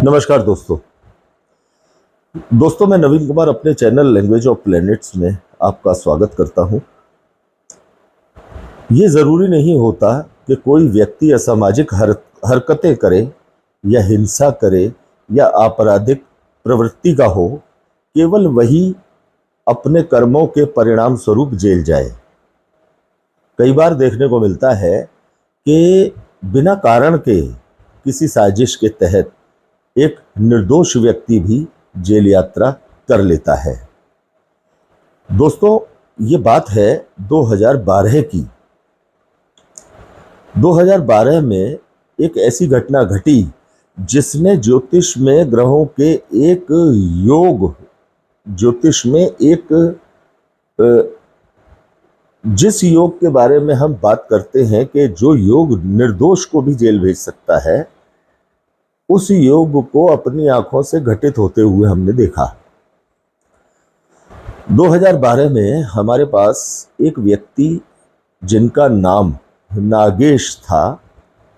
नमस्कार दोस्तों मैं नवीन कुमार अपने चैनल लैंग्वेज ऑफ प्लैनेट्स में आपका स्वागत करता हूं। ये ज़रूरी नहीं होता कि कोई व्यक्ति असामाजिक हरकतें करे या हिंसा करे या आपराधिक प्रवृत्ति का हो, केवल वही अपने कर्मों के परिणाम स्वरूप जेल जाए। कई बार देखने को मिलता है कि बिना कारण के किसी साजिश के तहत एक निर्दोष व्यक्ति भी जेल यात्रा कर लेता है। दोस्तों, ये बात है 2012 की। 2012 में एक ऐसी घटना घटी जिसने ज्योतिष में ग्रहों के एक योग, ज्योतिष में एक जिस योग के बारे में हम बात करते हैं कि जो योग निर्दोष को भी जेल भेज सकता है, उस योग को अपनी आंखों से घटित होते हुए हमने देखा। 2012 में हमारे पास एक व्यक्ति जिनका नाम नागेश था,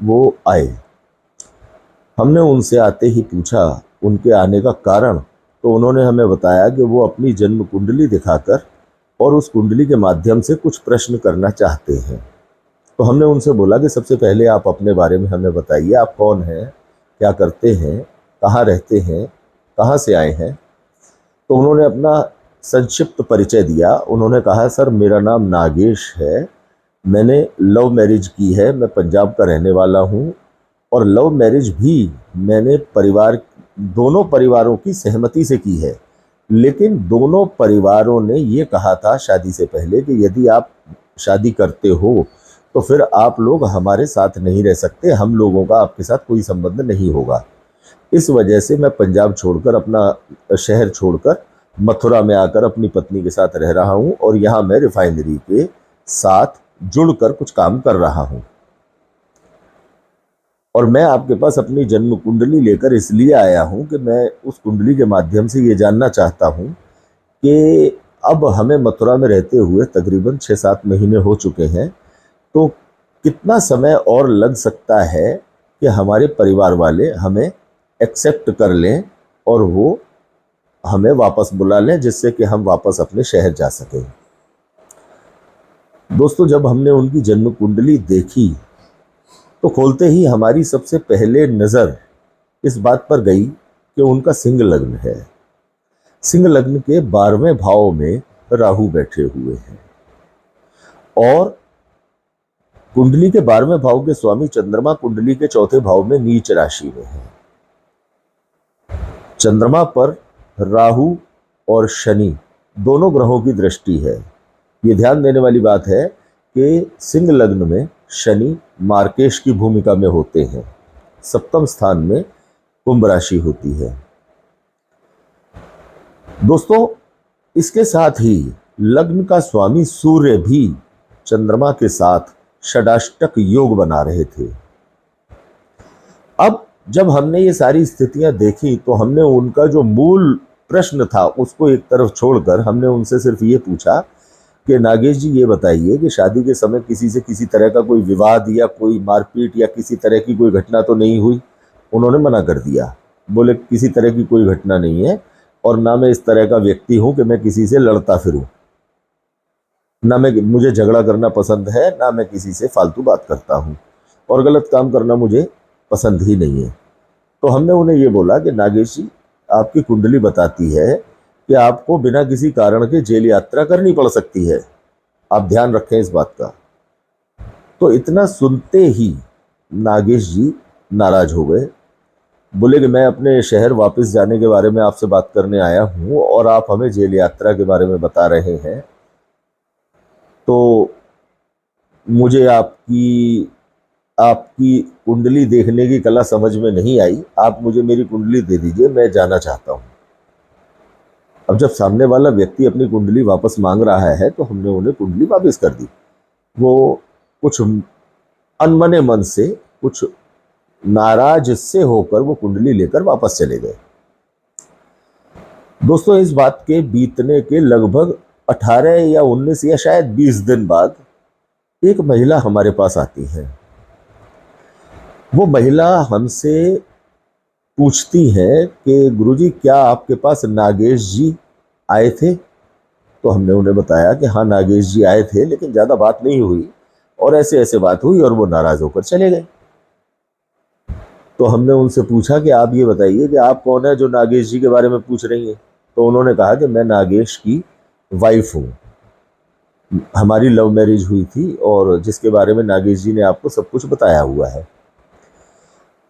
वो आए। हमने उनसे आते ही पूछा उनके आने का कारण, तो उन्होंने हमें बताया कि वो अपनी जन्म कुंडली दिखाकर और उस कुंडली के माध्यम से कुछ प्रश्न करना चाहते हैं। तो हमने उनसे बोला कि सबसे पहले आप अपने बारे में हमें बताइए, आप कौन हैं, क्या करते हैं, कहाँ रहते हैं, कहाँ से आए हैं। तो उन्होंने अपना संक्षिप्त परिचय दिया। उन्होंने कहा, सर मेरा नाम नागेश है, मैंने लव मैरिज की है, मैं पंजाब का रहने वाला हूँ और लव मैरिज भी मैंने दोनों परिवारों की सहमति से की है। लेकिन दोनों परिवारों ने ये कहा था शादी से पहले कि यदि आप शादी करते हो तो फिर आप लोग हमारे साथ नहीं रह सकते, हम लोगों का आपके साथ कोई संबंध नहीं होगा। इस वजह से मैं पंजाब छोड़कर, अपना शहर छोड़कर मथुरा में आकर अपनी पत्नी के साथ रह रहा हूं और यहाँ मैं रिफाइनरी के साथ जुड़कर कुछ काम कर रहा हूं। और मैं आपके पास अपनी जन्म कुंडली लेकर इसलिए आया हूं कि मैं उस कुंडली के माध्यम से ये जानना चाहता हूं कि अब हमें मथुरा में रहते हुए तकरीबन 6-7 महीने हो चुके हैं, तो कितना समय और लग सकता है कि हमारे परिवार वाले हमें एक्सेप्ट कर लें और वो हमें वापस बुला लें, जिससे कि हम वापस अपने शहर जा सकें। दोस्तों, जब हमने उनकी जन्म कुंडली देखी तो खोलते ही हमारी सबसे पहले नज़र इस बात पर गई कि उनका सिंह लग्न है। सिंह लग्न के 12वें भाव में राहु बैठे हुए हैं और कुंडली के 12वें भाव के स्वामी चंद्रमा कुंडली के 4थे भाव में नीच राशि में है। चंद्रमा पर राहु और शनि दोनों ग्रहों की दृष्टि है। ये ध्यान देने वाली बात है कि सिंह लग्न में शनि मार्केश की भूमिका में होते हैं, सप्तम स्थान में कुंभ राशि होती है। दोस्तों, इसके साथ ही लग्न का स्वामी सूर्य भी चंद्रमा के साथ षडाष्टक योग बना रहे थे। अब जब हमने ये सारी स्थितियां देखी तो हमने उनका जो मूल प्रश्न था उसको एक तरफ छोड़कर हमने उनसे सिर्फ ये पूछा कि नागेश जी, ये बताइए कि शादी के समय किसी से किसी तरह का कोई विवाद या कोई मारपीट या किसी तरह की कोई घटना तो नहीं हुई? उन्होंने मना कर दिया, बोले किसी तरह की कोई घटना नहीं है और ना मैं इस तरह का व्यक्ति हूं कि मैं किसी से लड़ता फिरूं, ना मुझे झगड़ा करना पसंद है, ना मैं किसी से फालतू बात करता हूं और गलत काम करना मुझे पसंद ही नहीं है। तो हमने उन्हें ये बोला कि नागेश जी, आपकी कुंडली बताती है कि आपको बिना किसी कारण के जेल यात्रा करनी पड़ सकती है, आप ध्यान रखें इस बात का। तो इतना सुनते ही नागेश जी नाराज हो गए, बोले कि मैं अपने शहर वापस जाने के बारे में आपसे बात करने आया हूं और आप हमें जेल यात्रा के बारे में बता रहे हैं, तो मुझे आपकी कुंडली देखने की कला समझ में नहीं आई, आप मुझे मेरी कुंडली दे दीजिए, मैं जाना चाहता हूं। अब जब सामने वाला व्यक्ति अपनी कुंडली वापस मांग रहा है तो हमने उन्हें कुंडली वापस कर दी। वो कुछ अनमने मन से, कुछ नाराज से होकर वो कुंडली लेकर वापस चले गए। दोस्तों, इस बात के बीतने के लगभग 18 या 19 या शायद 20 दिन बाद एक महिला हमारे पास आती है। वो महिला हमसे पूछती हैं कि गुरुजी क्या आपके पास नागेश जी आए थे। तो हमने उन्हें बताया कि हाँ नागेश जी आए थे, लेकिन ज़्यादा बात नहीं हुई और ऐसे ऐसे बात हुई और वो नाराज़ होकर चले गए। तो हमने उनसे पूछा कि आप ये बताइए कि आप कौन है जो नागेश जी के बारे में पूछ रही हैं। तो उन्होंने कहा कि मैं नागेश की वाइफ हूँ, हमारी लव मैरिज हुई थी और जिसके बारे में नागेश जी ने आपको सब कुछ बताया हुआ है।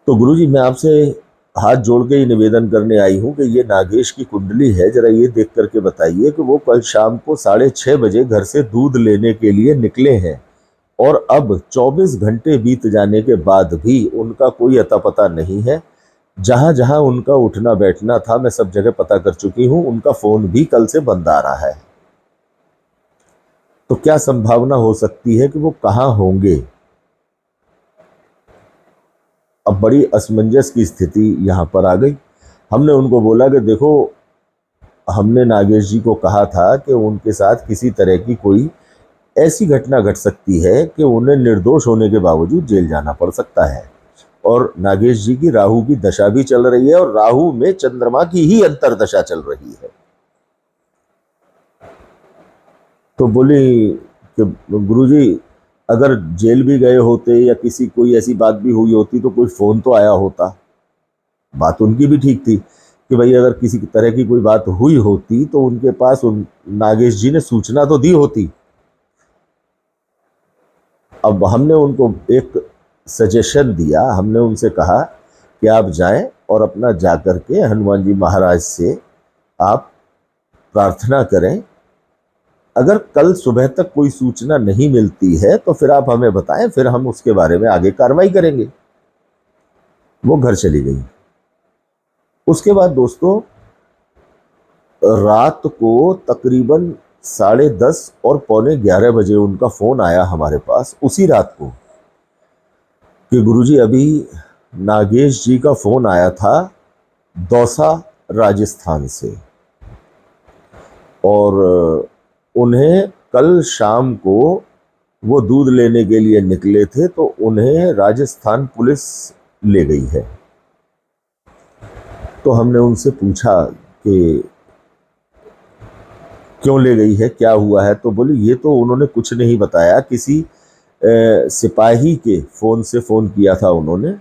तो गुरुजी मैं आपसे हाथ जोड़ के ही निवेदन करने आई हूँ कि ये नागेश की कुंडली है, जरा ये देख करके बताइए कि वो कल शाम को 6:30 बजे घर से दूध लेने के लिए निकले हैं और अब 24 घंटे बीत जाने के बाद भी उनका कोई अता पता नहीं है। जहां जहां उनका उठना बैठना था मैं सब जगह पता कर चुकी हूँ, उनका फोन भी कल से बंद आ रहा है। तो क्या संभावना हो सकती है कि वो कहाँ होंगे। अब बड़ी असमंजस की स्थिति यहाँ पर आ गई। हमने उनको बोला कि देखो, हमने नागेश जी को कहा था कि उनके साथ किसी तरह की कोई ऐसी घटना घट सकती है कि उन्हें निर्दोष होने के बावजूद जेल जाना पड़ सकता है। और नागेश जी की राहु की दशा भी चल रही है और राहु में चंद्रमा की ही अंतर्दशा चल रही है। तो बोली कि गुरुजी अगर जेल भी गए होते या किसी कोई ऐसी बात भी हुई होती तो कोई फोन तो आया होता। बात उनकी भी ठीक थी कि भाई अगर किसी तरह की कोई बात हुई होती तो उनके पास नागेश जी ने सूचना तो दी होती। अब हमने उनको एक सजेशन दिया, हमने उनसे कहा कि आप जाएं और अपना जा करके हनुमान जी महाराज से आप प्रार्थना करें। अगर कल सुबह तक कोई सूचना नहीं मिलती है तो फिर आप हमें बताएं, फिर हम उसके बारे में आगे कार्रवाई करेंगे। वो घर चली गई। उसके बाद दोस्तों रात को तकरीबन 10:30 और 11:45 उनका फोन आया हमारे पास उसी रात को कि गुरुजी अभी नागेश जी का फोन आया था दौसा राजस्थान से और उन्हें कल शाम को वो दूध लेने के लिए निकले थे तो उन्हें राजस्थान पुलिस ले गई है। तो हमने उनसे पूछा कि क्यों ले गई है, क्या हुआ है। तो बोली ये तो उन्होंने कुछ नहीं बताया, किसी सिपाही के फ़ोन से फ़ोन किया था उन्होंने,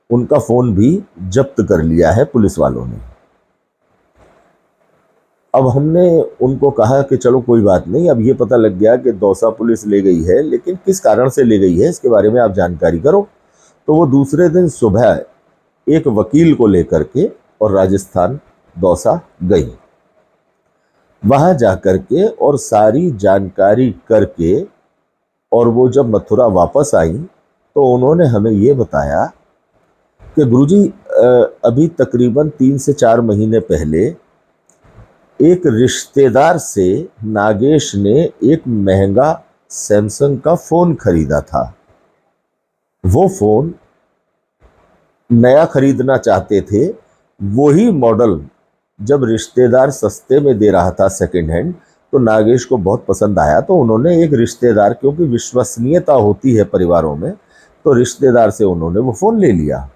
उनका फ़ोन भी जब्त कर लिया है पुलिस वालों ने। अब हमने उनको कहा कि चलो कोई बात नहीं, अब ये पता लग गया कि दौसा पुलिस ले गई है, लेकिन किस कारण से ले गई है इसके बारे में आप जानकारी करो। तो वो दूसरे दिन सुबह एक वकील को लेकर के और राजस्थान दौसा गई। वहां जाकर के और सारी जानकारी करके और वो जब मथुरा वापस आई तो उन्होंने हमें ये बताया कि गुरुजी अभी तकरीबन 3 से 4 महीने पहले एक रिश्तेदार से नागेश ने एक महंगा सैमसंग का फ़ोन खरीदा था। वो फ़ोन नया खरीदना चाहते थे, वही मॉडल जब रिश्तेदार सस्ते में दे रहा था सेकंड हैंड तो नागेश को बहुत पसंद आया। तो उन्होंने एक रिश्तेदार, क्योंकि विश्वसनीयता होती है परिवारों में, तो रिश्तेदार से उन्होंने वो फ़ोन ले लिया।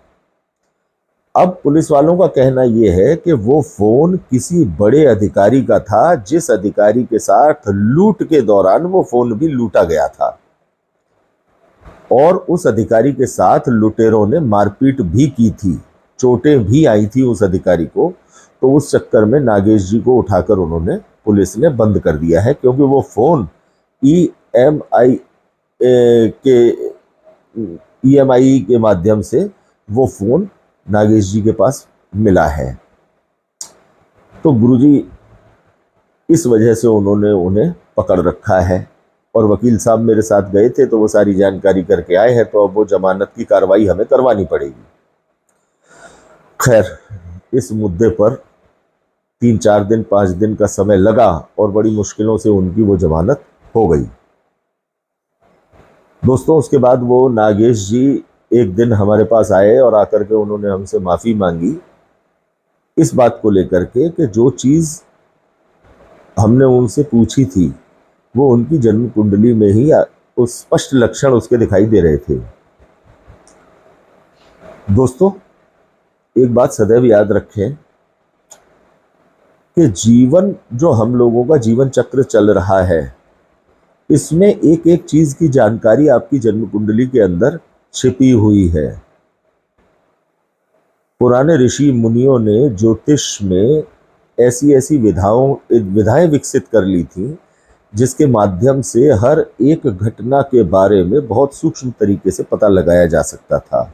अब पुलिस वालों का कहना यह है कि वो फ़ोन किसी बड़े अधिकारी का था, जिस अधिकारी के साथ लूट के दौरान वो फ़ोन भी लूटा गया था और उस अधिकारी के साथ लुटेरों ने मारपीट भी की थी, चोटें भी आई थी उस अधिकारी को। तो उस चक्कर में नागेश जी को उठाकर उन्होंने पुलिस ने बंद कर दिया है, क्योंकि वो फ़ोन ईएमआई के माध्यम से वो फ़ोन नागेश जी के पास मिला है। तो गुरुजी इस वजह से उन्होंने उन्हें पकड़ रखा है और वकील साहब मेरे साथ गए थे तो वो सारी जानकारी करके आए हैं। तो अब वो जमानत की कार्रवाई हमें करवानी पड़ेगी। खैर इस मुद्दे पर 3-4 दिन 5 दिन का समय लगा और बड़ी मुश्किलों से उनकी वो जमानत हो गई। दोस्तों उसके बाद वो नागेश जी एक दिन हमारे पास आए और आकर के उन्होंने हमसे माफ़ी मांगी इस बात को लेकर के कि जो चीज़ हमने उनसे पूछी थी वो उनकी जन्म कुंडली में ही उस स्पष्ट लक्षण उसके दिखाई दे रहे थे। दोस्तों एक बात सदैव याद रखें कि जीवन जो हम लोगों का जीवन चक्र चल रहा है, इसमें एक एक चीज की जानकारी आपकी जन्म कुंडली के अंदर छिपी हुई है। पुराने ऋषि मुनियों ने ज्योतिष में ऐसी ऐसी विधाएं विकसित कर ली थी, जिसके माध्यम से हर एक घटना के बारे में बहुत सूक्ष्म तरीके से पता लगाया जा सकता था।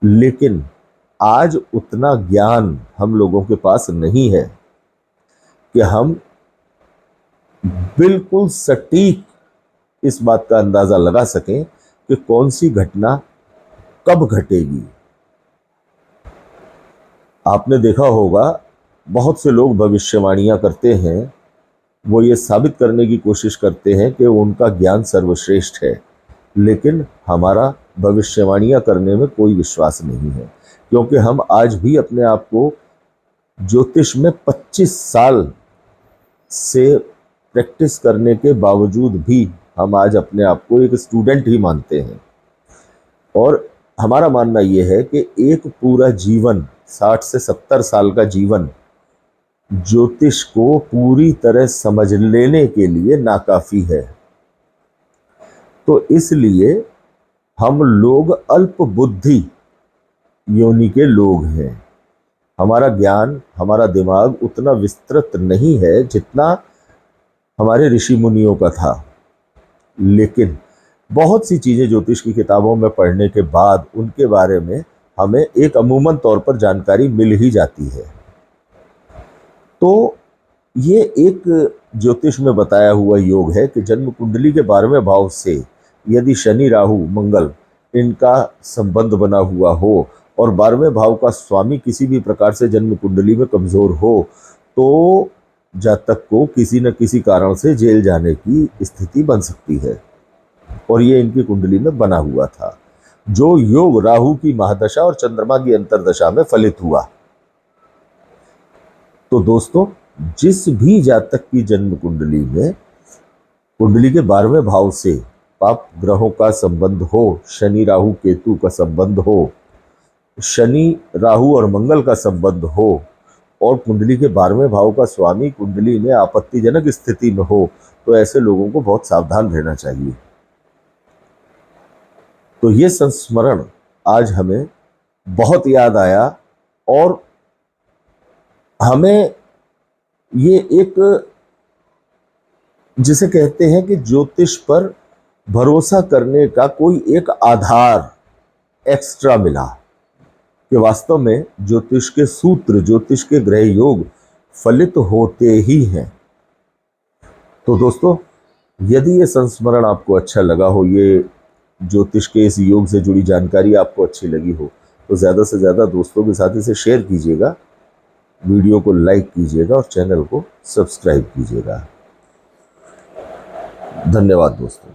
लेकिन आज उतना ज्ञान हम लोगों के पास नहीं है कि हम बिल्कुल सटीक इस बात का अंदाजा लगा सकें कि कौन सी घटना कब घटेगी। आपने देखा होगा बहुत से लोग भविष्यवाणियां करते हैं, वो ये साबित करने की कोशिश करते हैं कि उनका ज्ञान सर्वश्रेष्ठ है, लेकिन हमारा भविष्यवाणियां करने में कोई विश्वास नहीं है, क्योंकि हम आज भी अपने आप को ज्योतिष में 25 साल से प्रैक्टिस करने के बावजूद भी हम आज अपने आप को एक स्टूडेंट ही मानते हैं। और हमारा मानना यह है कि एक पूरा जीवन, 60 से 70 साल का जीवन ज्योतिष को पूरी तरह समझ लेने के लिए नाकाफी है। तो इसलिए हम लोग अल्प बुद्धि योनि के लोग हैं। हमारा ज्ञान, हमारा दिमाग उतना विस्तृत नहीं है जितना हमारे ऋषि मुनियों का था। लेकिन बहुत सी चीज़ें ज्योतिष की किताबों में पढ़ने के बाद उनके बारे में हमें एक अमूमन तौर पर जानकारी मिल ही जाती है। तो ये एक ज्योतिष में बताया हुआ योग है कि जन्म कुंडली के 12वें भाव से यदि शनि, राहु, मंगल इनका संबंध बना हुआ हो और 12वें भाव का स्वामी किसी भी प्रकार से जन्म कुंडली में कमजोर हो, तो जातक को किसी न किसी कारण से जेल जाने की स्थिति बन सकती है। और ये इनकी कुंडली में बना हुआ था, जो योग राहु की महादशा और चंद्रमा की अंतरदशा में फलित हुआ। तो दोस्तों, जिस भी जातक की जन्म कुंडली में कुंडली के 12वें भाव से पाप ग्रहों का संबंध हो, शनि, राहु, केतु का संबंध हो, शनि, राहु और मंगल का संबंध हो, और कुंडली के 12वें भाव का स्वामी कुंडली में आपत्तिजनक स्थिति में हो, तो ऐसे लोगों को बहुत सावधान रहना चाहिए। तो ये संस्मरण आज हमें बहुत याद आया और हमें ये एक, जिसे कहते हैं कि ज्योतिष पर भरोसा करने का कोई एक आधार एक्स्ट्रा मिला, कि वास्तव में ज्योतिष के सूत्र, ज्योतिष के ग्रह योग फलित होते ही हैं। तो दोस्तों, यदि ये संस्मरण आपको अच्छा लगा हो, ये ज्योतिष के इस योग से जुड़ी जानकारी आपको अच्छी लगी हो, तो ज़्यादा से ज़्यादा दोस्तों के साथ इसे शेयर कीजिएगा, वीडियो को लाइक कीजिएगा और चैनल को सब्सक्राइब कीजिएगा। धन्यवाद दोस्तों।